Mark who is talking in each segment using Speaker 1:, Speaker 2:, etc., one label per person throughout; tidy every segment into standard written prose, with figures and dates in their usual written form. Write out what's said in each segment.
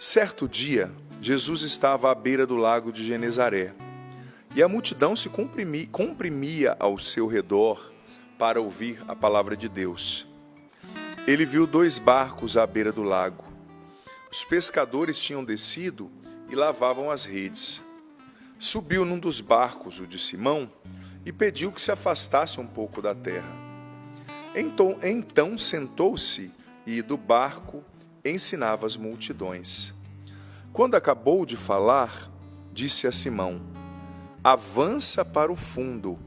Speaker 1: Certo dia, Jesus estava à beira do lago de Genezaré, e a multidão se comprimia ao seu redor para ouvir a palavra de Deus. Ele viu 2 barcos à beira do lago. Os pescadores tinham descido e lavavam as redes. Subiu num dos barcos, o de Simão, e pediu que se afastasse um pouco da terra. Então sentou-se e do barco ensinava as multidões. Quando acabou de falar, disse a Simão: avança para o fundo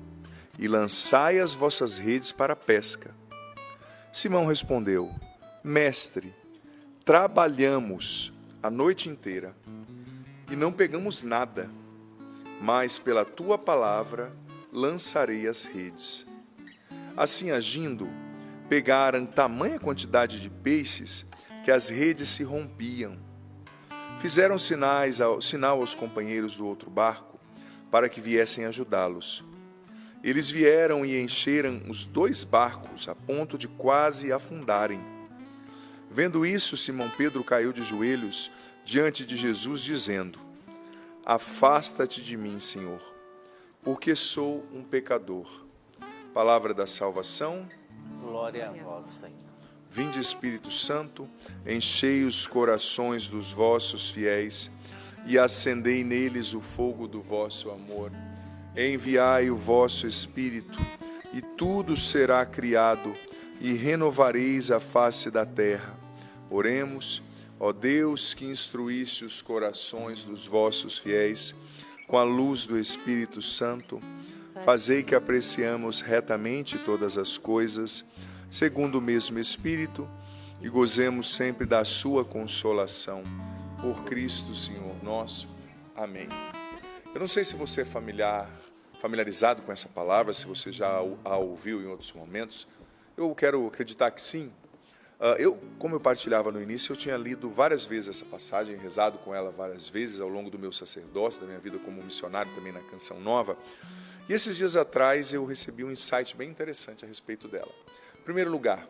Speaker 1: e lançai as vossas redes para a pesca. Simão respondeu: Mestre, trabalhamos a noite inteira e não pegamos nada, mas pela tua palavra lançarei as redes. Assim agindo, pegaram tamanha quantidade de peixes que as redes se rompiam. Fizeram sinal aos companheiros do outro barco para que viessem ajudá-los. Eles vieram e encheram os 2 barcos a ponto de quase afundarem. Vendo isso, Simão Pedro caiu de joelhos diante de Jesus, dizendo: afasta-te de mim, Senhor, porque sou um pecador. Palavra da salvação.
Speaker 2: Glória a vós, Senhor.
Speaker 1: Vinde, Espírito Santo, enchei os corações dos vossos fiéis e acendei neles o fogo do vosso amor. Enviai o vosso Espírito, e tudo será criado, e renovareis a face da terra. Oremos, ó Deus, que instruíste os corações dos vossos fiéis com a luz do Espírito Santo, fazei que apreciemos retamente todas as coisas, segundo o mesmo Espírito, e gozemos sempre da sua consolação. Por Cristo, Senhor nosso. Amém. Eu não sei se você é familiarizado com essa palavra, se você já a ouviu em outros momentos. Eu quero acreditar que sim. Como eu partilhava no início, eu tinha lido várias vezes essa passagem, rezado com ela várias vezes ao longo do meu sacerdócio, da minha vida como missionário também na Canção Nova. E esses dias atrás eu recebi um insight bem interessante a respeito dela. Em primeiro lugar,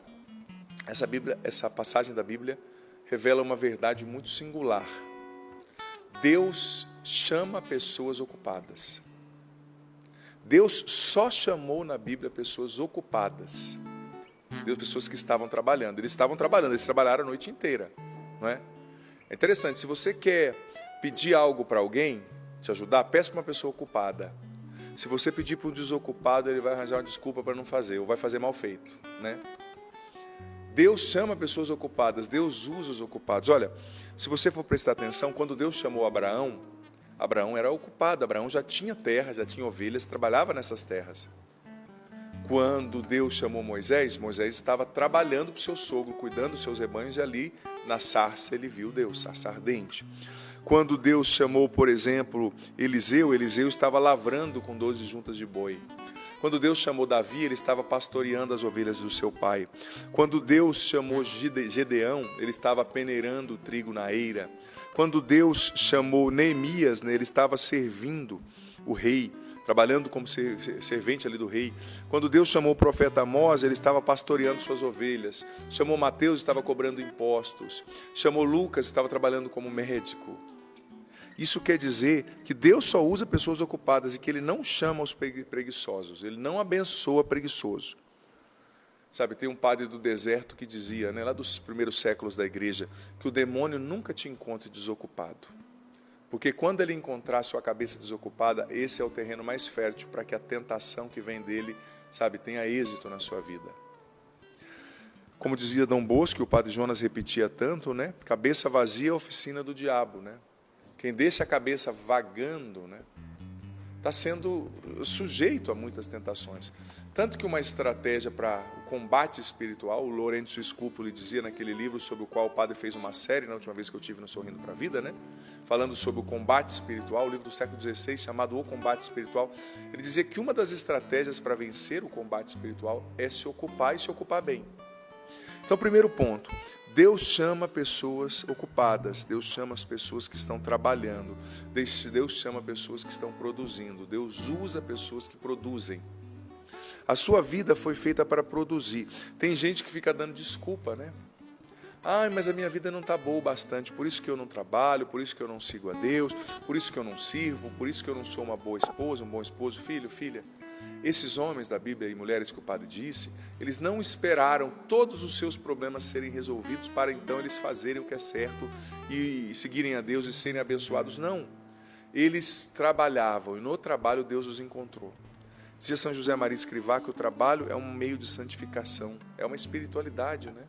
Speaker 1: essa passagem da Bíblia revela uma verdade muito singular. Deus chama pessoas ocupadas. Deus só chamou na Bíblia pessoas ocupadas. Deus, pessoas que estavam trabalhando. Eles trabalharam a noite inteira, não é? É interessante, se você quer pedir algo para alguém, te ajudar, peça para uma pessoa ocupada. Se você pedir para um desocupado, ele vai arranjar uma desculpa para não fazer, ou vai fazer mal feito, né? Deus chama pessoas ocupadas, Deus usa os ocupados. Olha, se você for prestar atenção, quando Deus chamou Abraão, Abraão era ocupado, Abraão já tinha terra, já tinha ovelhas, trabalhava nessas terras. Quando Deus chamou Moisés, Moisés estava trabalhando para o seu sogro, cuidando dos seus rebanhos, e ali na sarça ele viu Deus, sarça ardente. Quando Deus chamou, por exemplo, Eliseu, Eliseu estava lavrando com 12 juntas de boi. Quando Deus chamou Davi, ele estava pastoreando as ovelhas do seu pai. Quando Deus chamou Gedeão, ele estava peneirando o trigo na eira. Quando Deus chamou Neemias, ele estava servindo o rei, trabalhando como servente ali do rei. Quando Deus chamou o profeta Amós, ele estava pastoreando suas ovelhas. Chamou Mateus, estava cobrando impostos. Chamou Lucas, estava trabalhando como médico. Isso quer dizer que Deus só usa pessoas ocupadas e que Ele não chama os preguiçosos. Ele não abençoa preguiçoso. Sabe, tem um padre do deserto que dizia, lá dos primeiros séculos da igreja, que o demônio nunca te encontre desocupado. Porque quando ele encontrar sua cabeça desocupada, esse é o terreno mais fértil para que a tentação que vem dele, tenha êxito na sua vida. Como dizia Dom Bosco, que o padre Jonas repetia tanto, cabeça vazia é a oficina do diabo, Quem deixa a cabeça vagando, está sendo sujeito a muitas tentações. Tanto que uma estratégia para o combate espiritual, o Lourenço Scupoli dizia naquele livro sobre o qual o padre fez uma série, na última vez que eu tive no Sorrindo para a Vida, falando sobre o combate espiritual, o livro do século XVI chamado O Combate Espiritual, ele dizia que uma das estratégias para vencer o combate espiritual é se ocupar e se ocupar bem. Então, primeiro ponto, Deus chama pessoas ocupadas, Deus chama as pessoas que estão trabalhando, Deus chama pessoas que estão produzindo, Deus usa pessoas que produzem. A sua vida foi feita para produzir. Tem gente que fica dando desculpa, Ai, mas a minha vida não está boa o bastante, por isso que eu não trabalho, por isso que eu não sigo a Deus, por isso que eu não sirvo, por isso que eu não sou uma boa esposa, um bom esposo, filho, filha. Esses homens da Bíblia e mulheres que o padre disse, eles não esperaram todos os seus problemas serem resolvidos para então eles fazerem o que é certo e seguirem a Deus e serem abençoados. Não. Eles trabalhavam e no trabalho Deus os encontrou. Dizia São José Maria Escrivá que o trabalho é um meio de santificação, é uma espiritualidade, né?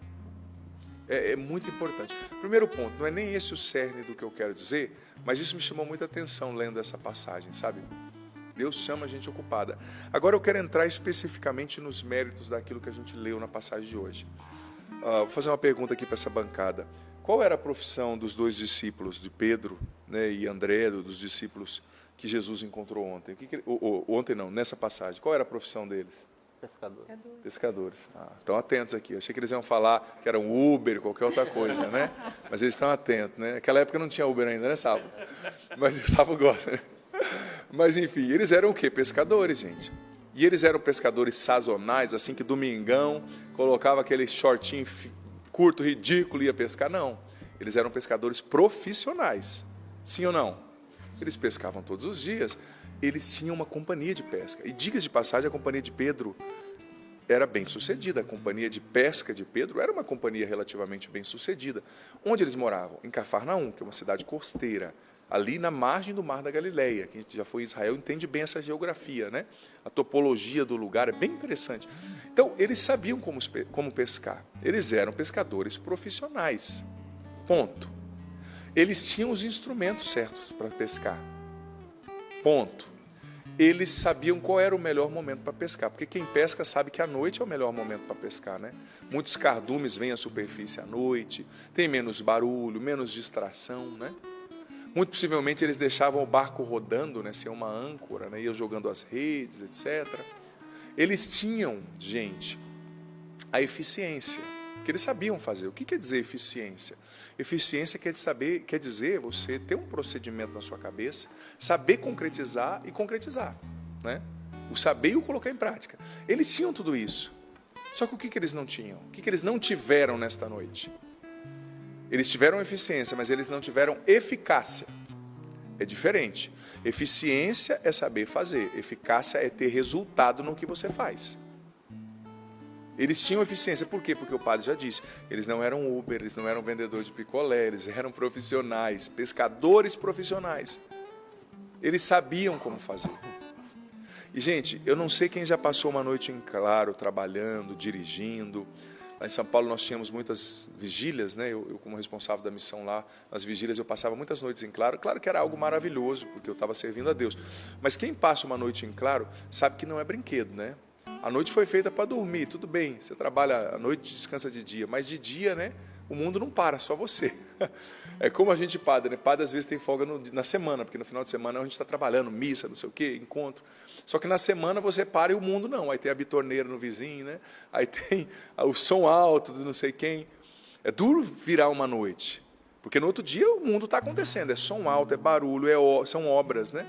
Speaker 1: É muito importante. Primeiro ponto, não é nem esse o cerne do que eu quero dizer, mas isso me chamou muita atenção lendo essa passagem, sabe? Deus chama a gente ocupada. Agora eu quero entrar especificamente nos méritos daquilo que a gente leu na passagem de hoje. Vou fazer uma pergunta aqui para essa bancada. Qual era a profissão dos dois discípulos, de Pedro, né, e André, dos discípulos que Jesus encontrou ontem? Ontem não, nessa passagem. Qual era a profissão deles? Pescadores. Estão atentos aqui. Achei que eles iam falar que era um Uber, qualquer outra coisa, né? Mas eles estão atentos, né? Naquela época não tinha Uber ainda, né, Savo? Mas o Savo gosta, né? Mas, enfim, eles eram o quê? Pescadores, gente. E eles eram pescadores sazonais, assim que domingão, colocava aquele shortinho curto, ridículo e ia pescar. Não. Eles eram pescadores profissionais. Sim ou não? Eles pescavam todos os dias. Eles tinham uma companhia de pesca. E, diga de passagem, a companhia de Pedro era bem sucedida. A companhia de pesca de Pedro era uma companhia relativamente bem sucedida. Onde eles moravam? Em Cafarnaum, que é uma cidade costeira, ali na margem do Mar da Galileia. Quem já foi em Israel entende bem essa geografia, né? A topologia do lugar é bem interessante. Então, eles sabiam como pescar. Eles eram pescadores profissionais. Ponto. Eles tinham os instrumentos certos para pescar. Ponto. Eles sabiam qual era o melhor momento para pescar, porque quem pesca sabe que a noite é o melhor momento para pescar, né? Muitos cardumes vêm à superfície à noite, tem menos barulho, menos distração, né? Muito possivelmente eles deixavam o barco rodando, né, sem uma âncora, né, iam jogando as redes, etc. Eles tinham, gente, a eficiência, que eles sabiam fazer. O que quer dizer eficiência? Eficiência quer dizer você ter um procedimento na sua cabeça, saber concretizar e concretizar, né? O saber e o colocar em prática. Eles tinham tudo isso. Só que o que eles não tinham? O que eles não tiveram nesta noite? Eles tiveram eficiência, mas eles não tiveram eficácia. É diferente. Eficiência é saber fazer. Eficácia é ter resultado no que você faz. Eles tinham eficiência. Por quê? Porque o padre já disse. Eles não eram Uber, eles não eram vendedores de picolé, eles eram profissionais, pescadores profissionais. Eles sabiam como fazer. E, gente, eu não sei quem já passou uma noite em claro, trabalhando, dirigindo. Lá em São Paulo nós tínhamos muitas vigílias, né? Eu como responsável da missão lá, nas vigílias eu passava muitas noites em claro. Claro que era algo maravilhoso, porque eu estava servindo a Deus. Mas quem passa uma noite em claro sabe que não é brinquedo, né? A noite foi feita para dormir, tudo bem. Você trabalha à noite, descansa de dia. Mas de dia, né? O mundo não para, só você. É como a gente padre, né? Padre às vezes tem folga na semana, porque no final de semana a gente está trabalhando, missa, não sei o quê, encontro. Só que na semana você para e o mundo não. Aí tem a bitorneira no vizinho, né? Aí tem o som alto de não sei quem. É duro virar uma noite, porque no outro dia o mundo está acontecendo. É som alto, é barulho, são obras, né?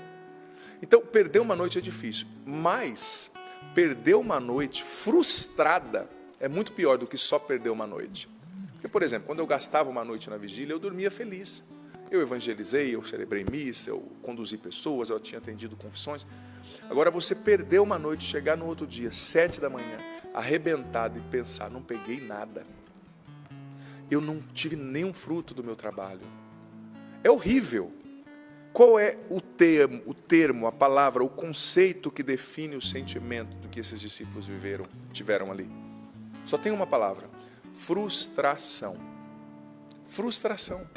Speaker 1: Então, perder uma noite é difícil. Mas perder uma noite frustrada é muito pior do que só perder uma noite. Porque, por exemplo, quando eu gastava uma noite na vigília, eu dormia feliz. Eu evangelizei, eu celebrei missa, eu conduzi pessoas, eu tinha atendido confissões. Agora, você perder uma noite, chegar no outro dia, 7 da manhã, arrebentado e pensar, não peguei nada. Eu não tive nenhum fruto do meu trabalho. É horrível. Qual é o termo, a palavra, o conceito que define o sentimento do que esses discípulos tiveram ali? Só tem uma palavra: frustração. Frustração.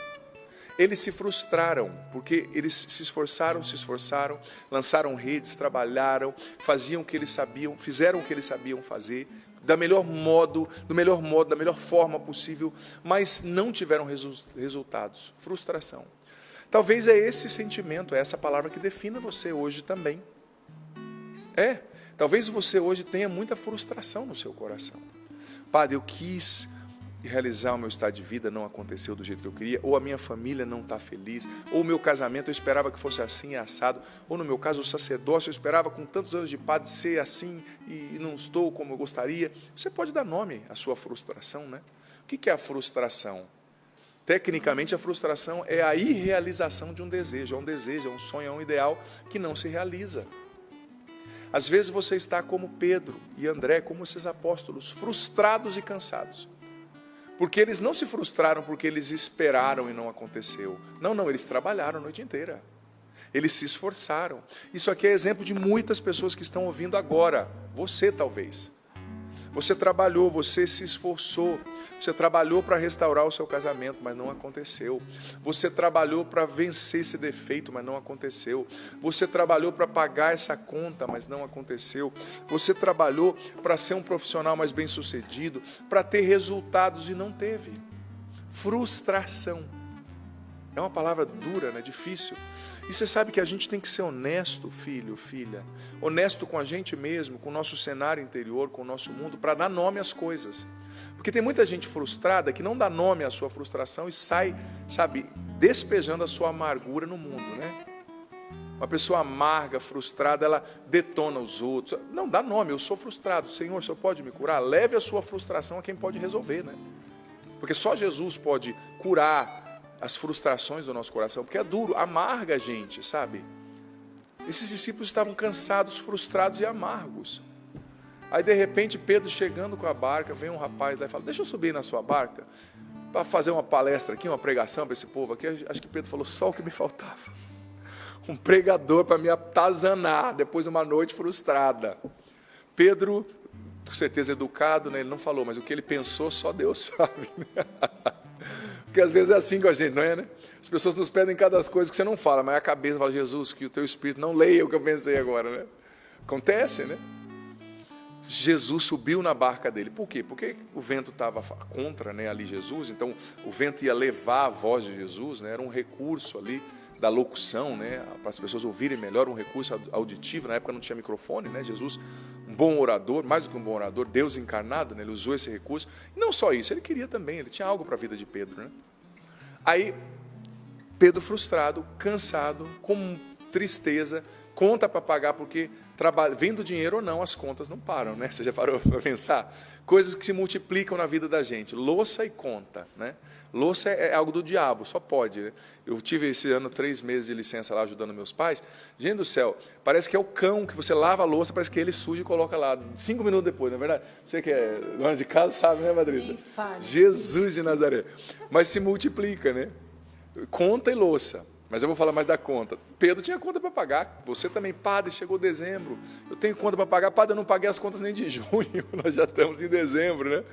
Speaker 1: Eles se frustraram, porque eles se esforçaram, lançaram redes, trabalharam, faziam o que eles sabiam, fizeram o que eles sabiam fazer, do melhor modo, da melhor forma possível, mas não tiveram resultados. Frustração. Talvez é esse sentimento, é essa palavra que defina você hoje também. Talvez você hoje tenha muita frustração no seu coração. Padre, eu quis realizar o meu estado de vida, não aconteceu do jeito que eu queria, ou a minha família não está feliz, ou o meu casamento eu esperava que fosse assim, assado, ou no meu caso o sacerdócio eu esperava com tantos anos de padre ser assim e não estou como eu gostaria. Você pode dar nome à sua frustração, né? O que é a frustração? Tecnicamente, a frustração é a irrealização de um desejo. É um desejo, é um sonho, é um ideal que não se realiza. Às vezes você está como Pedro e André, como esses apóstolos, frustrados e cansados. Porque eles não se frustraram porque eles esperaram e não aconteceu. Não, eles trabalharam a noite inteira. Eles se esforçaram. Isso aqui é exemplo de muitas pessoas que estão ouvindo agora. Você talvez. Você trabalhou, você se esforçou. Você trabalhou para restaurar o seu casamento, mas não aconteceu. Você trabalhou para vencer esse defeito, mas não aconteceu. Você trabalhou para pagar essa conta, mas não aconteceu. Você trabalhou para ser um profissional mais bem-sucedido, para ter resultados e não teve. Frustração. É uma palavra dura, né? Difícil. E você sabe que a gente tem que ser honesto, filho, filha. Honesto com a gente mesmo, com o nosso cenário interior, com o nosso mundo, para dar nome às coisas. Porque tem muita gente frustrada que não dá nome à sua frustração e sai, sabe, despejando a sua amargura no mundo, né? Uma pessoa amarga, frustrada, ela detona os outros. Não, dá nome, eu sou frustrado. Senhor, o Senhor pode me curar? Leve a sua frustração a quem pode resolver, né? Porque só Jesus pode curar as frustrações do nosso coração, porque é duro, amarga a gente, sabe? Esses discípulos estavam cansados, frustrados e amargos. Aí, de repente, Pedro chegando com a barca, vem um rapaz lá e fala, deixa eu subir na sua barca, para fazer uma palestra aqui, uma pregação para esse povo aqui. Acho que Pedro falou, só o que me faltava. Um pregador para me atazanar, depois de uma noite frustrada. Pedro, com certeza educado, né? Ele não falou, mas o que ele pensou, só Deus sabe, né? Porque às vezes é assim com a gente, não é, né? As pessoas nos pedem cada coisa que você não fala, mas a cabeça fala, Jesus, que o teu espírito não leia o que eu pensei agora, né? Acontece, né? Jesus subiu na barca dele. Por quê? Porque o vento estava contra, né, ali Jesus, então o vento ia levar a voz de Jesus, né? Era um recurso ali da locução, né? Para as pessoas ouvirem melhor, um recurso auditivo. Na época não tinha microfone, né? Jesus, um bom orador, mais do que um bom orador, Deus encarnado, né? Ele usou esse recurso. E não só isso, ele queria também, ele tinha algo para a vida de Pedro, né? Aí, Pedro frustrado, cansado, com tristeza, conta para pagar, porque vendo dinheiro ou não, as contas não param, né? Você já parou para pensar? Coisas que se multiplicam na vida da gente, louça e conta, né? Louça é algo do diabo, só pode, né? Eu tive esse ano 3 meses de licença lá ajudando meus pais. Gente do céu, parece que é o cão que você lava a louça, parece que ele suja e coloca lá 5 minutos depois, não é verdade? Você que é dona de casa sabe, né, Madrisa? Jesus de Nazaré. Mas se multiplica, né? Conta e louça. Mas eu vou falar mais da conta. Pedro tinha conta para pagar. Você também, padre, chegou dezembro. Eu tenho conta para pagar. Padre, eu não paguei as contas nem de junho. Nós já estamos em dezembro, né?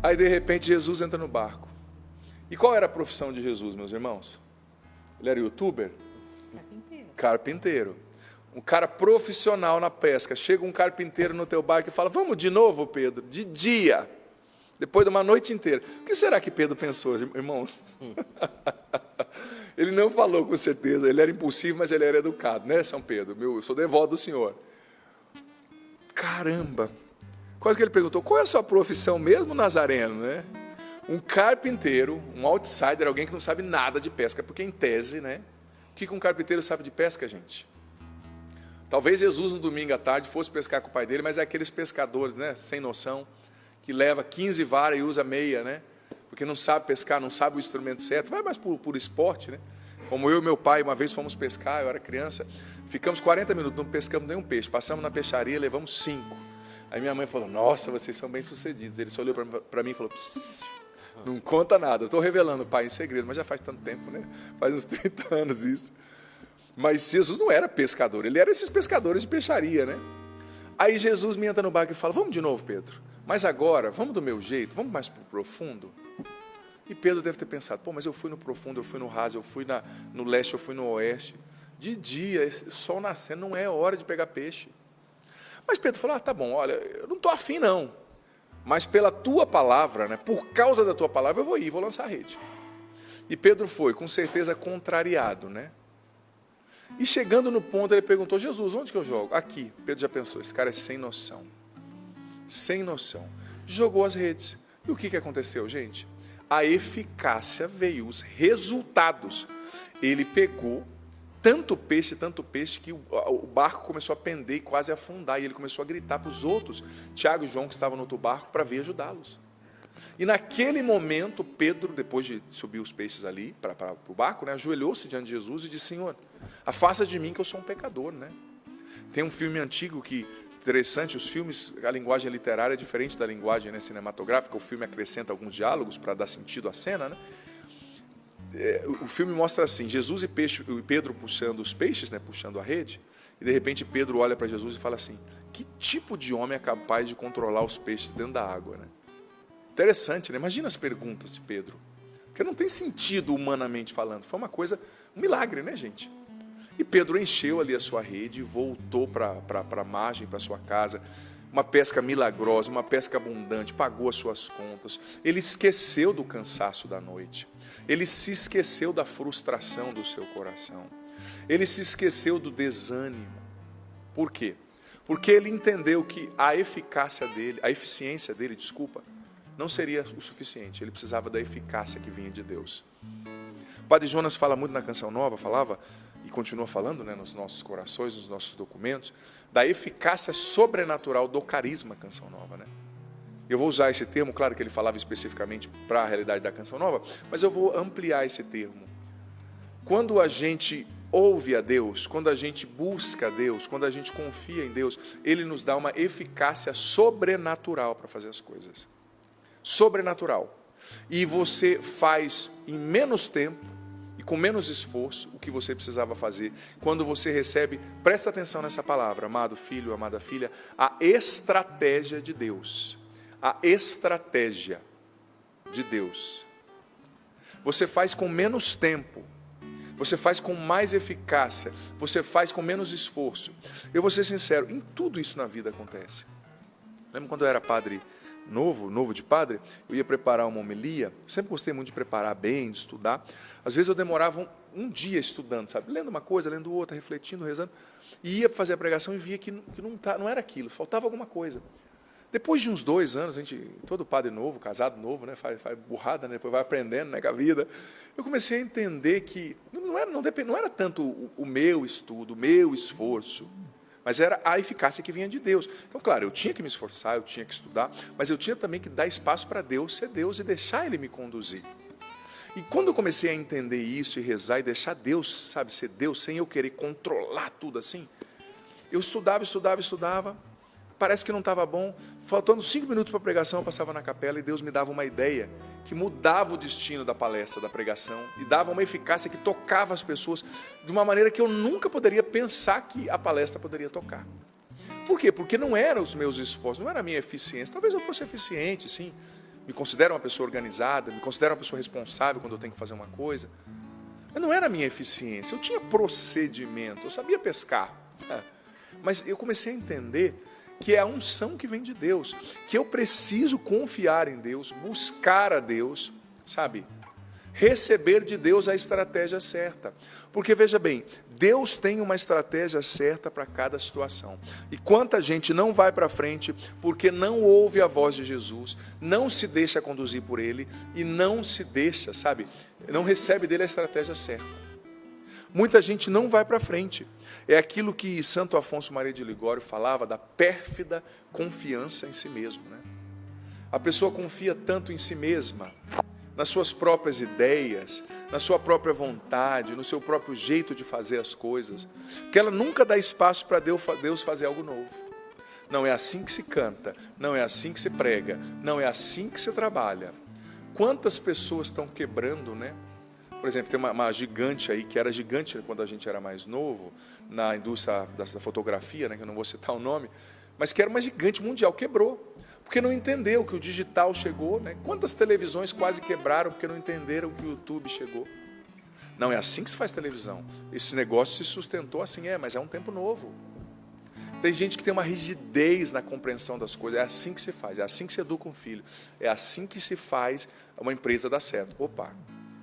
Speaker 1: Aí de repente Jesus entra no barco. E qual era a profissão de Jesus, meus irmãos? Ele era youtuber? Carpinteiro. Um cara profissional na pesca. Chega um carpinteiro no teu barco e fala: vamos de novo, Pedro, de dia, depois de uma noite inteira. O que será que Pedro pensou, irmãos? Ele não falou com certeza, ele era impulsivo, mas ele era educado, né, São Pedro? Eu sou devoto do Senhor. Caramba! Quase que ele perguntou: qual é a sua profissão mesmo, Nazareno, né? Um carpinteiro, um outsider, alguém que não sabe nada de pesca, porque em tese, né? O que um carpinteiro sabe de pesca, gente? Talvez Jesus no domingo à tarde fosse pescar com o pai dele, mas é aqueles pescadores, né, sem noção, que leva 15 varas e usa meia, né? Porque não sabe pescar, não sabe o instrumento certo, vai mais por esporte, né? Como eu e meu pai, uma vez fomos pescar, eu era criança, ficamos 40 minutos, não pescamos nenhum peixe, passamos na peixaria, levamos 5. Aí minha mãe falou: nossa, vocês são bem-sucedidos. Ele só olhou para mim e falou: não conta nada, eu estou revelando, pai, em segredo, mas já faz tanto tempo, né? Faz uns 30 anos isso. Mas Jesus não era pescador, ele era esses pescadores de peixaria, né? Aí Jesus me entra no barco e fala: vamos de novo, Pedro, mas agora, vamos do meu jeito, vamos mais para o profundo. E Pedro deve ter pensado: pô, mas eu fui no profundo, eu fui no raso, eu fui no leste, eu fui no oeste. De dia, sol nascendo, não é hora de pegar peixe. Mas Pedro falou: tá bom, olha, eu não estou afim não, mas pela tua palavra, né, por causa da tua palavra eu vou ir, vou lançar a rede. E Pedro foi, com certeza, contrariado, né? E chegando no ponto, ele perguntou: Jesus, onde que eu jogo? Aqui. Pedro já pensou: esse cara é sem noção. Sem noção. Jogou as redes. E o que aconteceu, gente? A eficácia veio, os resultados. Ele pegou tanto peixe, que o barco começou a pender e quase a afundar. E ele começou a gritar para os outros, Tiago e João, que estavam no outro barco, para vir ajudá-los. E naquele momento, Pedro, depois de subir os peixes ali para o barco, né, ajoelhou-se diante de Jesus e disse: Senhor, afasta de mim que eu sou um pecador, né? Tem um filme antigo que, interessante, os filmes, a linguagem literária é diferente da linguagem, né, cinematográfica. O filme acrescenta alguns diálogos para dar sentido à cena, né? O filme mostra assim: Jesus e Pedro puxando os peixes, né, puxando a rede, e de repente Pedro olha para Jesus e fala assim: que tipo de homem é capaz de controlar os peixes dentro da água, né? Interessante, né? Imagina as perguntas de Pedro, porque não tem sentido humanamente falando. Foi uma coisa, um milagre, né, gente? E Pedro encheu ali a sua rede e voltou para a margem, para a sua casa. Uma pesca milagrosa, uma pesca abundante, pagou as suas contas. Ele esqueceu do cansaço da noite. Ele se esqueceu da frustração do seu coração. Ele se esqueceu do desânimo. Por quê? Porque ele entendeu que a eficiência dele, não seria o suficiente. Ele precisava da eficácia que vinha de Deus. O Padre Jonas fala muito na Canção Nova, falava e continua falando, né, nos nossos corações, nos nossos documentos, da eficácia sobrenatural do carisma Canção Nova, né? Eu vou usar esse termo, claro que ele falava especificamente para a realidade da Canção Nova, mas eu vou ampliar esse termo. Quando a gente ouve a Deus, quando a gente busca a Deus, quando a gente confia em Deus, Ele nos dá uma eficácia sobrenatural para fazer as coisas. Sobrenatural. E você faz em menos tempo e com menos esforço o que você precisava fazer. Quando você recebe, presta atenção nessa palavra, amado filho, amada filha, a estratégia de Deus. A estratégia de Deus. Você faz com menos tempo, você faz com mais eficácia, você faz com menos esforço. Eu vou ser sincero, em tudo isso na vida acontece. Lembra quando eu era padre novo de padre, eu ia preparar uma homilia, eu sempre gostei muito de preparar bem, de estudar. Às vezes eu demorava um dia estudando, sabe? Lendo uma coisa, lendo outra, refletindo, rezando, e ia fazer a pregação e via que não era aquilo, faltava alguma coisa. Depois de uns 2 anos, todo padre novo, casado novo, né, faz burrada, né, depois vai aprendendo, né, com a vida, eu comecei a entender que não era tanto o meu estudo, o meu esforço, mas era a eficácia que vinha de Deus. Então, claro, eu tinha que me esforçar, eu tinha que estudar, mas eu tinha também que dar espaço para Deus ser Deus e deixar Ele me conduzir. E quando eu comecei a entender isso e rezar e deixar Deus, sabe, ser Deus, sem eu querer controlar tudo assim, eu estudava, parece que não estava bom, faltando 5 minutos para a pregação, eu passava na capela e Deus me dava uma ideia que mudava o destino da palestra, da pregação, e dava uma eficácia que tocava as pessoas de uma maneira que eu nunca poderia pensar que a palestra poderia tocar. Por quê? Porque não eram os meus esforços, não era a minha eficiência. Talvez eu fosse eficiente, sim, me considero uma pessoa organizada, me considero uma pessoa responsável quando eu tenho que fazer uma coisa. Mas não era a minha eficiência, eu tinha procedimento, eu sabia pescar. Mas eu comecei a entender que é a unção que vem de Deus, que eu preciso confiar em Deus, buscar a Deus, sabe? Receber de Deus a estratégia certa. Porque veja bem, Deus tem uma estratégia certa para cada situação. E quanta gente não vai para frente porque não ouve a voz de Jesus, não se deixa conduzir por Ele e não se deixa, sabe? Não recebe dele a estratégia certa. Muita gente não vai para frente. É aquilo que Santo Afonso Maria de Ligório falava da pérfida confiança em si mesmo, né? A pessoa confia tanto em si mesma, nas suas próprias ideias, na sua própria vontade, no seu próprio jeito de fazer as coisas, que ela nunca dá espaço para Deus fazer algo novo. Não é assim que se canta, não é assim que se prega, não é assim que se trabalha. Quantas pessoas estão quebrando, né? Por exemplo, tem uma gigante aí, que era gigante quando a gente era mais novo, na indústria da fotografia, né, que eu não vou citar o nome, mas que era uma gigante mundial, quebrou, porque não entendeu que o digital chegou, né? Quantas televisões quase quebraram porque não entenderam que o YouTube chegou? Não é assim que se faz televisão. Esse negócio se sustentou assim, mas é um tempo novo. Tem gente que tem uma rigidez na compreensão das coisas. É assim que se faz, é assim que se educa um filho, é assim que se faz uma empresa dar certo. Opa,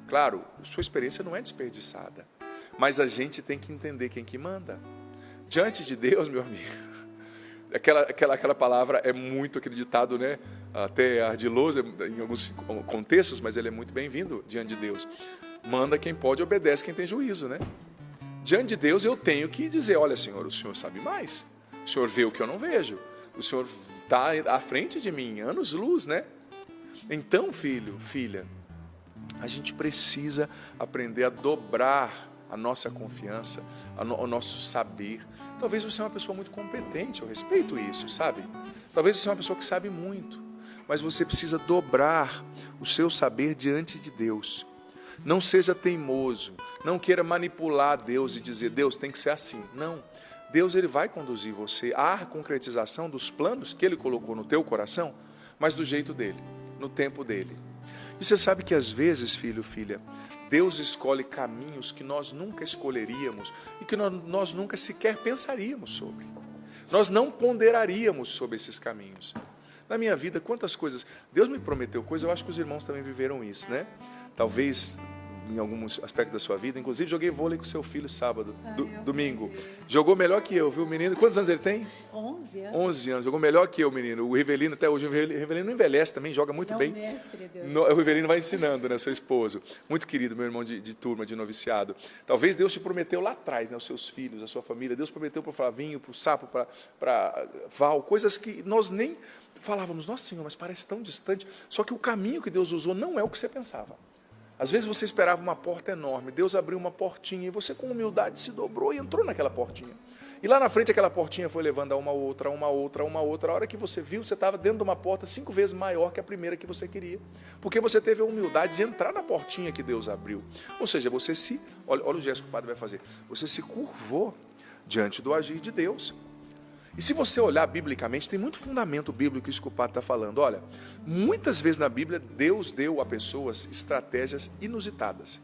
Speaker 1: claro, sua experiência não é desperdiçada, mas a gente tem que entender quem que manda. Diante de Deus, meu amigo, aquela palavra é muito acreditado, né? Até ardiloso em alguns contextos, mas ele é muito bem-vindo diante de Deus. Manda quem pode, obedece quem tem juízo, né? Diante de Deus eu tenho que dizer, olha, Senhor, o Senhor sabe mais, o Senhor vê o que eu não vejo, o Senhor está à frente de mim, anos-luz, né? Então, filho, filha, a gente precisa aprender a dobrar a nossa confiança, o nosso saber. Talvez você é uma pessoa muito competente, eu respeito isso, sabe? Talvez você é uma pessoa que sabe muito, mas você precisa dobrar o seu saber diante de Deus. Não seja teimoso, não queira manipular Deus e dizer, Deus tem que ser assim. Não, Deus ele vai conduzir você à concretização dos planos que Ele colocou no teu coração, mas do jeito dele, no tempo dele. E você sabe que às vezes, filho, filha, Deus escolhe caminhos que nós nunca escolheríamos e que nós nunca sequer pensaríamos sobre. Nós não ponderaríamos sobre esses caminhos. Na minha vida, quantas coisas... Deus me prometeu coisas, eu acho que os irmãos também viveram isso, né? Talvez em alguns aspectos da sua vida. Inclusive, joguei vôlei com seu filho sábado, domingo. Jogou melhor que eu, viu, menino? Quantos anos ele tem?
Speaker 3: 11 anos.
Speaker 1: 11 anos. Jogou melhor que eu, menino. O Rivelino, até hoje, o Rivelino não envelhece também, joga muito bem.
Speaker 3: Mestre, Deus.
Speaker 1: O Rivelino vai ensinando, né, seu esposo. Muito querido, meu irmão de turma, de noviciado. Talvez Deus te prometeu lá atrás, né, os seus filhos, a sua família. Deus prometeu para o Flavinho, para o Sapo, para Val, coisas que nós nem falávamos, nossa Senhor, mas parece tão distante. Só que o caminho que Deus usou não é o que você pensava. Às vezes você esperava uma porta enorme, Deus abriu uma portinha e você com humildade se dobrou e entrou naquela portinha. E lá na frente aquela portinha foi levando a uma outra, a uma outra, a uma outra. A hora que você viu, você estava dentro de uma porta 5 vezes maior que a primeira que você queria. Porque você teve a humildade de entrar na portinha que Deus abriu. Ou seja, você se... Olha o gesto que o padre vai fazer. Você se curvou diante do agir de Deus. E se você olhar biblicamente, tem muito fundamento bíblico isso que o padre está falando. Olha, muitas vezes na Bíblia, Deus deu a pessoas estratégias inusitadas.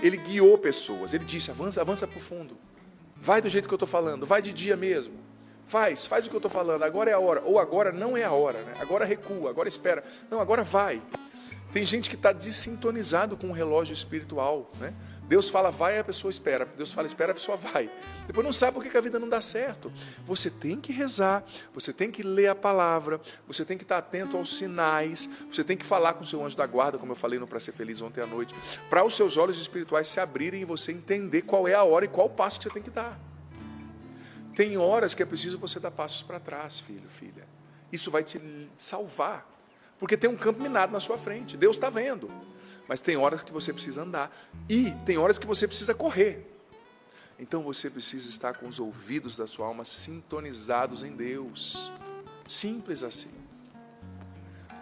Speaker 1: Ele guiou pessoas, ele disse, avança para o fundo. Vai do jeito que eu estou falando, vai de dia mesmo. Faz o que eu estou falando, agora é a hora. Ou agora não é a hora, né? Agora recua, agora espera. Não, agora vai. Tem gente que está desintonizado com o relógio espiritual, né? Deus fala, vai, a pessoa espera. Deus fala, espera, a pessoa vai. Depois não sabe por que a vida não dá certo. Você tem que rezar, você tem que ler a palavra, você tem que estar atento aos sinais, você tem que falar com o seu anjo da guarda, como eu falei no Pra Ser Feliz ontem à noite, para os seus olhos espirituais se abrirem e você entender qual é a hora e qual o passo que você tem que dar. Tem horas que é preciso você dar passos para trás, filho, filha. Isso vai te salvar, porque tem um campo minado na sua frente. Deus está vendo. Mas tem horas que você precisa andar. E tem horas que você precisa correr. Então você precisa estar com os ouvidos da sua alma sintonizados em Deus. Simples assim.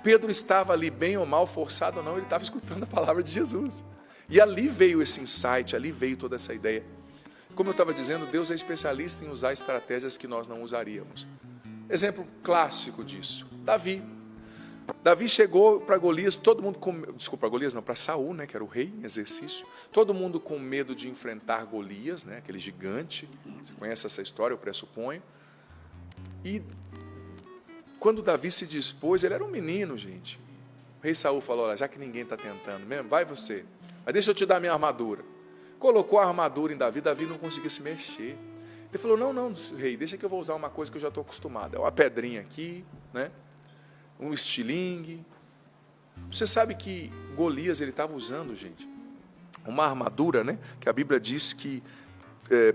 Speaker 1: Pedro estava ali, bem ou mal, forçado ou não, ele estava escutando a palavra de Jesus. E ali veio esse insight, ali veio toda essa ideia. Como eu estava dizendo, Deus é especialista em usar estratégias que nós não usaríamos. Exemplo clássico disso, Davi. Davi chegou para Golias, todo mundo com... Desculpa, para Golias não, para Saul, né, que era o rei em exercício. Todo mundo com medo de enfrentar Golias, né, aquele gigante. Você conhece essa história, eu pressuponho. E quando Davi se dispôs, ele era um menino, gente. O rei Saul falou, olha, já que ninguém está tentando mesmo, vai você. Mas deixa eu te dar minha armadura. Colocou a armadura em Davi, Davi não conseguia se mexer. Ele falou, não, rei, deixa que eu vou usar uma coisa que eu já estou acostumado. É uma pedrinha aqui, né? Um estilingue. Você sabe que Golias ele estava usando, gente, uma armadura, né? Que a Bíblia diz que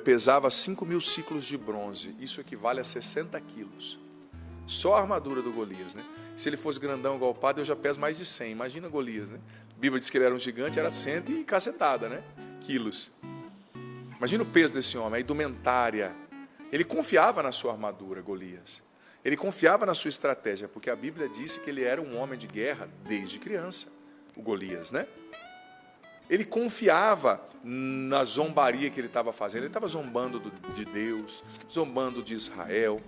Speaker 1: pesava 5.000 ciclos de bronze. Isso equivale a 60 quilos. Só a armadura do Golias, né? Se ele fosse grandão igual o padre, eu já peso mais de 100. Imagina Golias, né? A Bíblia diz que ele era um gigante, era 100 e cacetada, né? Quilos. Imagina o peso desse homem, a indumentária. Ele confiava na sua armadura, Golias. Ele confiava na sua estratégia, porque a Bíblia disse que ele era um homem de guerra desde criança, o Golias, né? Ele confiava na zombaria que ele estava fazendo. Ele estava zombando de Deus, zombando de Israel.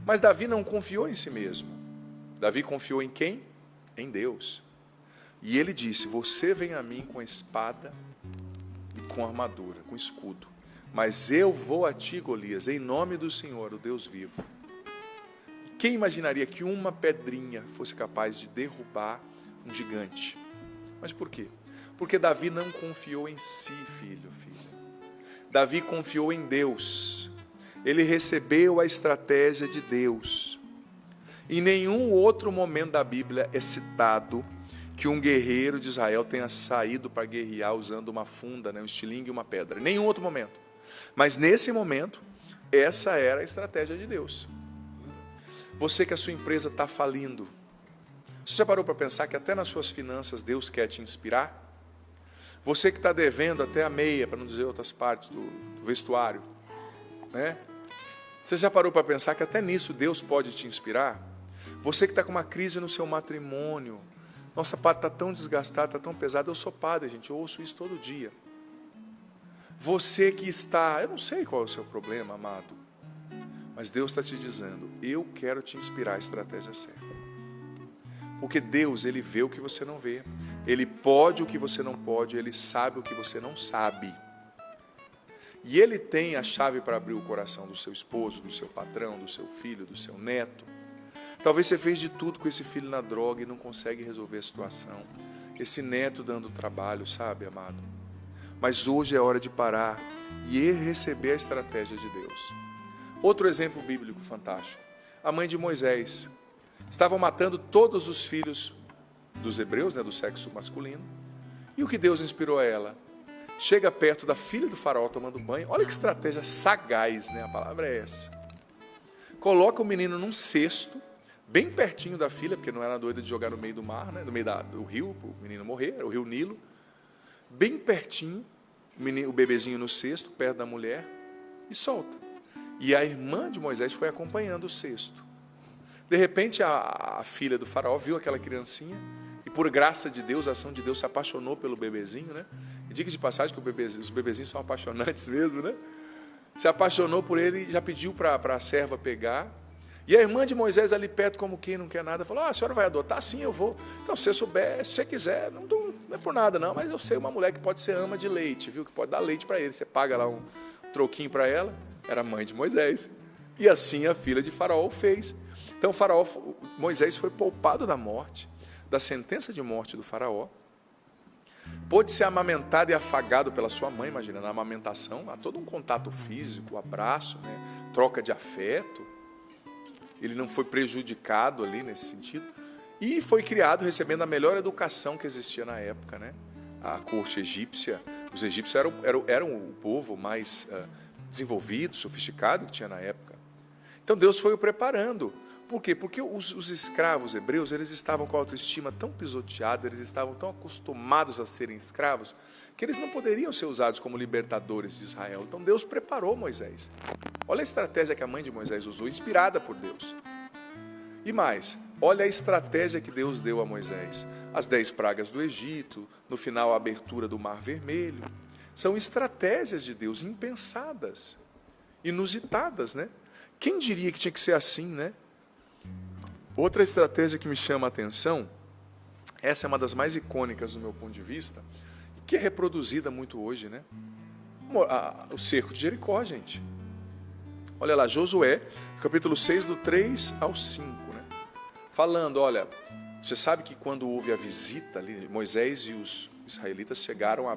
Speaker 1: Mas Davi não confiou em si mesmo. Davi confiou em quem? Em Deus. E ele disse, você vem a mim com a espada e com a armadura, com o escudo. Mas eu vou a ti, Golias, em nome do Senhor, o Deus vivo. Quem imaginaria que uma pedrinha fosse capaz de derrubar um gigante? Mas por quê? Porque Davi não confiou em si, filho. Davi confiou em Deus. Ele recebeu a estratégia de Deus. Em nenhum outro momento da Bíblia é citado que um guerreiro de Israel tenha saído para guerrear usando uma funda, né, um estilingue e uma pedra. Em nenhum outro momento. Mas nesse momento, essa era a estratégia de Deus. Você que a sua empresa está falindo, você já parou para pensar que até nas suas finanças Deus quer te inspirar? Você que está devendo até a meia, para não dizer outras partes do vestuário, né? Você já parou para pensar que até nisso Deus pode te inspirar? Você que está com uma crise no seu matrimônio, nossa, padre, está tão desgastado, está tão pesado, eu sou padre, gente, eu ouço isso todo dia. Você que está, eu não sei qual é o seu problema, amado, mas Deus está te dizendo, eu quero te inspirar a estratégia certa. Porque Deus, Ele vê o que você não vê. Ele pode o que você não pode, Ele sabe o que você não sabe. E Ele tem a chave para abrir o coração do seu esposo, do seu patrão, do seu filho, do seu neto. Talvez você fez de tudo com esse filho na droga e não consegue resolver a situação. Esse neto dando trabalho, sabe, amado? Mas hoje é hora de parar e receber a estratégia de Deus. Outro exemplo bíblico fantástico. A mãe de Moisés. Estavam matando todos os filhos dos hebreus, né, do sexo masculino. E o que Deus inspirou a ela? Chega perto da filha do faraó tomando banho. Olha que estratégia sagaz, né? A palavra é essa. Coloca o menino num cesto, bem pertinho da filha, porque não era doida de jogar no meio do mar, né, no meio do rio, para o menino morrer, era o rio Nilo. Bem pertinho, o bebezinho no cesto, perto da mulher, e solta. E a irmã de Moisés foi acompanhando o cesto. De repente, a filha do faraó viu aquela criancinha e, por graça de Deus, a ação de Deus, se apaixonou pelo bebezinho, né? E diga de passagem que os bebezinhos são apaixonantes mesmo, né? Se apaixonou por ele e já pediu para a serva pegar. E a irmã de Moisés ali perto, como quem não quer nada, falou, a senhora vai adotar? Sim, eu vou. Então, se você souber, se você quiser, não é por nada não, mas eu sei uma mulher que pode ser ama de leite, viu? Que pode dar leite para ele. Você paga lá um troquinho para ela. Era a mãe de Moisés. E assim a filha de Faraó fez. Então Moisés foi poupado da morte, da sentença de morte do faraó. Pôde ser amamentado e afagado pela sua mãe, imagina, na amamentação, há todo um contato físico, abraço, né, troca de afeto. Ele não foi prejudicado ali nesse sentido. E foi criado recebendo a melhor educação que existia na época, né? A corte egípcia, os egípcios eram o povo mais desenvolvido, sofisticado que tinha na época. Então Deus foi o preparando. Por quê? Porque os escravos hebreus, eles estavam com a autoestima tão pisoteada, eles estavam tão acostumados a serem escravos, que eles não poderiam ser usados como libertadores de Israel. Então Deus preparou Moisés. Olha a estratégia que a mãe de Moisés usou, inspirada por Deus. E mais, olha a estratégia que Deus deu a Moisés. As 10 pragas do Egito, no final a abertura do Mar Vermelho. São estratégias de Deus impensadas, inusitadas, né? Quem diria que tinha que ser assim, né? Outra estratégia que me chama a atenção, essa é uma das mais icônicas do meu ponto de vista, que é reproduzida muito hoje, né? O cerco de Jericó, gente. Olha lá, Josué, capítulo 6, do 3 ao 5, né? Falando, olha, você sabe que quando houve a visita ali, Moisés e os israelitas chegaram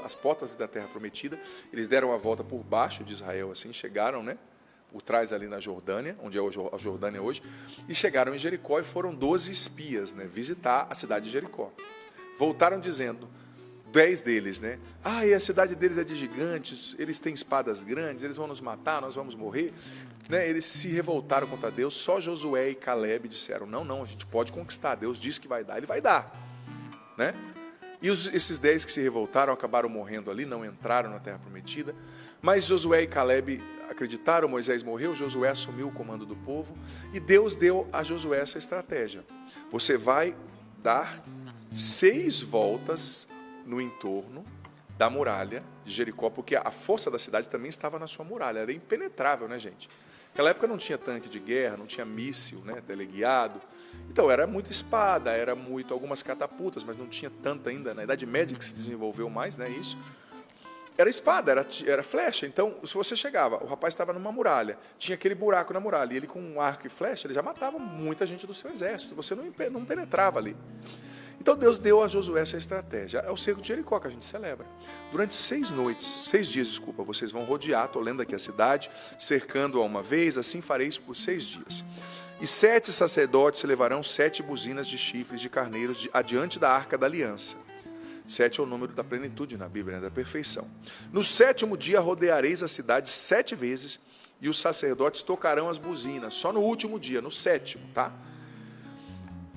Speaker 1: às portas da terra prometida, eles deram a volta por baixo de Israel, assim, chegaram, né? Por trás ali na Jordânia, onde é a Jordânia hoje, e chegaram em Jericó e foram 12 espias, né, visitar a cidade de Jericó. Voltaram dizendo, 10 deles, né, e a cidade deles é de gigantes, eles têm espadas grandes, eles vão nos matar, nós vamos morrer. Né, eles se revoltaram contra Deus, só Josué e Caleb disseram, não, a gente pode conquistar, Deus disse que vai dar, ele vai dar. Né? E esses 10 que se revoltaram acabaram morrendo ali, não entraram na terra prometida, mas Josué e Caleb acreditaram, Moisés morreu, Josué assumiu o comando do povo, e Deus deu a Josué essa estratégia. Você vai dar 6 voltas no entorno da muralha de Jericó, porque a força da cidade também estava na sua muralha, era impenetrável, né, gente? Naquela época não tinha tanque de guerra, não tinha míssil, né, teleguiado, então era muita espada, algumas catapultas, mas não tinha tanta ainda, na Idade Média que se desenvolveu mais, né, isso. Era espada, era flecha. Então, se você chegava, o rapaz estava numa muralha, tinha aquele buraco na muralha, e ele com um arco e flecha, ele já matava muita gente do seu exército, você não penetrava ali. Então, Deus deu a Josué essa estratégia. É o cerco de Jericó que a gente celebra. Durante 6 dias, vocês vão rodear, estou lendo aqui a cidade, cercando-a uma vez, assim fareis por 6 dias. E 7 sacerdotes levarão 7 buzinas de chifres de carneiros adiante da arca da aliança. 7 é o número da plenitude na Bíblia, né, da perfeição. No 7º dia rodeareis a cidade 7 vezes, e os sacerdotes tocarão as buzinas, só no último dia, no 7º, tá?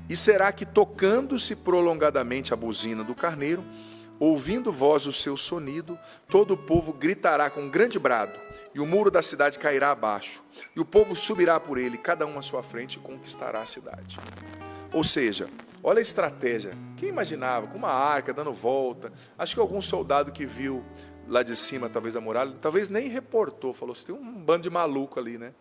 Speaker 1: E será que, tocando-se prolongadamente a buzina do carneiro, ouvindo voz o seu sonido, todo o povo gritará com um grande brado, e o muro da cidade cairá abaixo, e o povo subirá por ele, cada um à sua frente, e conquistará a cidade. Ou seja, olha a estratégia. Quem imaginava, com uma arca dando volta, acho que algum soldado que viu lá de cima, talvez a muralha, talvez nem reportou, falou, você tem um bando de maluco ali, né?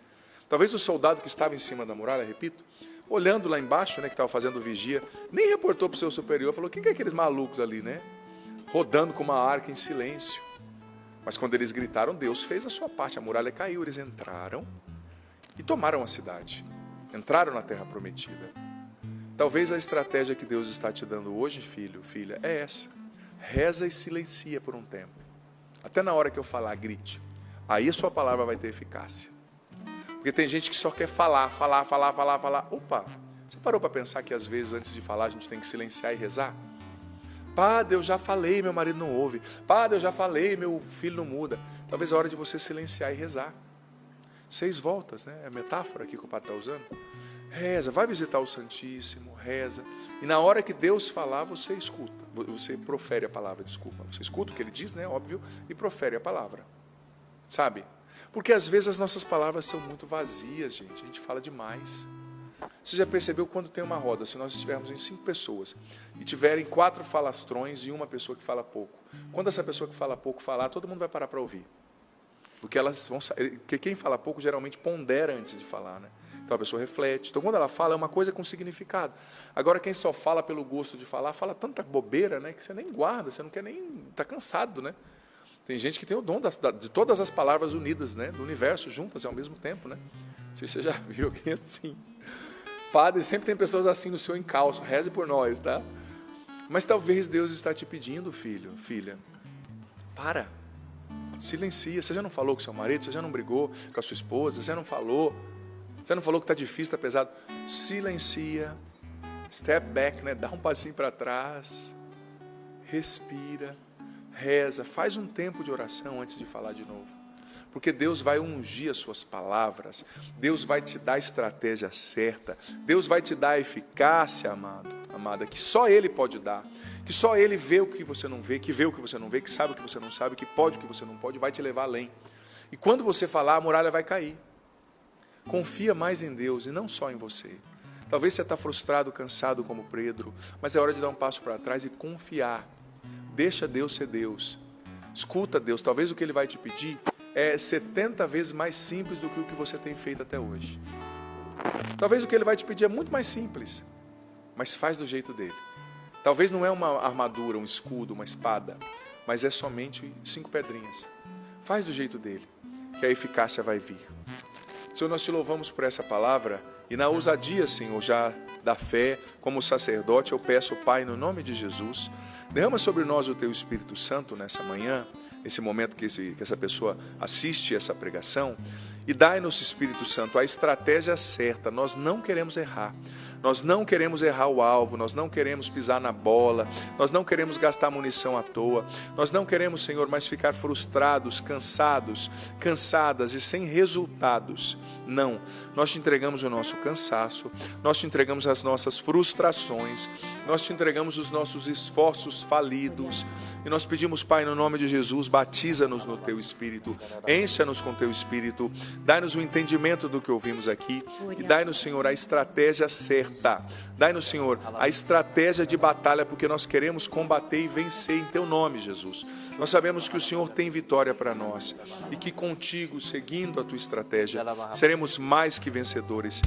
Speaker 1: Talvez o soldado que estava em cima da muralha, repito, olhando lá embaixo, né, que estava fazendo vigia, nem reportou para o seu superior, falou, quem que é aqueles malucos ali, né? Rodando com uma arca em silêncio. Mas quando eles gritaram, Deus fez a sua parte, a muralha caiu, eles entraram e tomaram a cidade, entraram na terra prometida. Talvez a estratégia que Deus está te dando hoje, filho, filha, é essa. Reza e silencia por um tempo. Até na hora que eu falar, grite. Aí a sua palavra vai ter eficácia. Porque tem gente que só quer falar. Opa, você parou para pensar que às vezes antes de falar a gente tem que silenciar e rezar? Padre, eu já falei, meu marido não ouve. Padre, eu já falei, meu filho não muda. Talvez é hora de você silenciar e rezar. 6 voltas, né? É a metáfora aqui que o padre está usando. Reza, vai visitar o Santíssimo, reza. E na hora que Deus falar, você escuta. Você profere a palavra, desculpa. Você escuta o que ele diz, né? Óbvio, e profere a palavra. Sabe? Porque às vezes as nossas palavras são muito vazias, gente. A gente fala demais. Você já percebeu quando tem uma roda, se nós estivermos em 5 pessoas e tiverem 4 falastrões e uma pessoa que fala pouco. Quando essa pessoa que fala pouco falar, todo mundo vai parar para ouvir. Porque quem fala pouco geralmente pondera antes de falar, né? Então a pessoa reflete. Então quando ela fala é uma coisa com significado. Agora quem só fala pelo gosto de falar, fala tanta bobeira, né, que você nem guarda, você não quer nem, está cansado, né? Tem gente que tem o dom de todas as palavras unidas, né, do universo juntas ao mesmo tempo, né? Não sei se você já viu alguém assim. Padre, sempre tem pessoas assim no seu encalço, reze por nós, tá? Mas talvez Deus está te pedindo, filho, filha, para, silencia. Você já não falou com seu marido, você já não brigou com a sua esposa, você não falou que está difícil, está pesado. Silencia, step back, né? Dá um passinho para trás, respira, reza, faz um tempo de oração antes de falar de novo. Porque Deus vai ungir as suas palavras, Deus vai te dar a estratégia certa, Deus vai te dar a eficácia, amada, que só Ele pode dar, que só Ele vê o que você não vê, que vê o que você não vê, que sabe o que você não sabe, que pode o que você não pode, vai te levar além. E quando você falar, a muralha vai cair. Confia mais em Deus e não só em você. Talvez você está frustrado, cansado como Pedro, mas é hora de dar um passo para trás e confiar. Deixa Deus ser Deus. Escuta Deus, talvez o que Ele vai te pedir é 70 vezes mais simples do que o que você tem feito até hoje. Talvez o que Ele vai te pedir é muito mais simples, mas faz do jeito dele. Talvez não é uma armadura, um escudo, uma espada, mas é somente 5 pedrinhas. Faz do jeito dele, que a eficácia vai vir. Senhor, nós te louvamos por essa palavra e na ousadia, Senhor, já da fé, como sacerdote, eu peço, Pai, no nome de Jesus, derrama sobre nós o Teu Espírito Santo nessa manhã, esse momento que essa pessoa assiste essa pregação, e dai-nos, Espírito Santo, a estratégia certa. Nós não queremos errar. Nós não queremos errar o alvo, nós não queremos pisar na bola, nós não queremos gastar munição à toa, nós não queremos, Senhor, mais ficar frustrados, cansadas e sem resultados. Não, nós te entregamos o nosso cansaço, nós te entregamos as nossas frustrações, nós te entregamos os nossos esforços falidos e nós pedimos, Pai, no nome de Jesus, batiza-nos no Teu Espírito, encha-nos com Teu Espírito, dai-nos o entendimento do que ouvimos aqui e dai-nos, Senhor, a estratégia certa. Dai-nos, Senhor, a estratégia de batalha, porque nós queremos combater e vencer em Teu nome, Jesus. Nós sabemos que o Senhor tem vitória para nós e que contigo, seguindo a Tua estratégia, seremos mais que vencedores.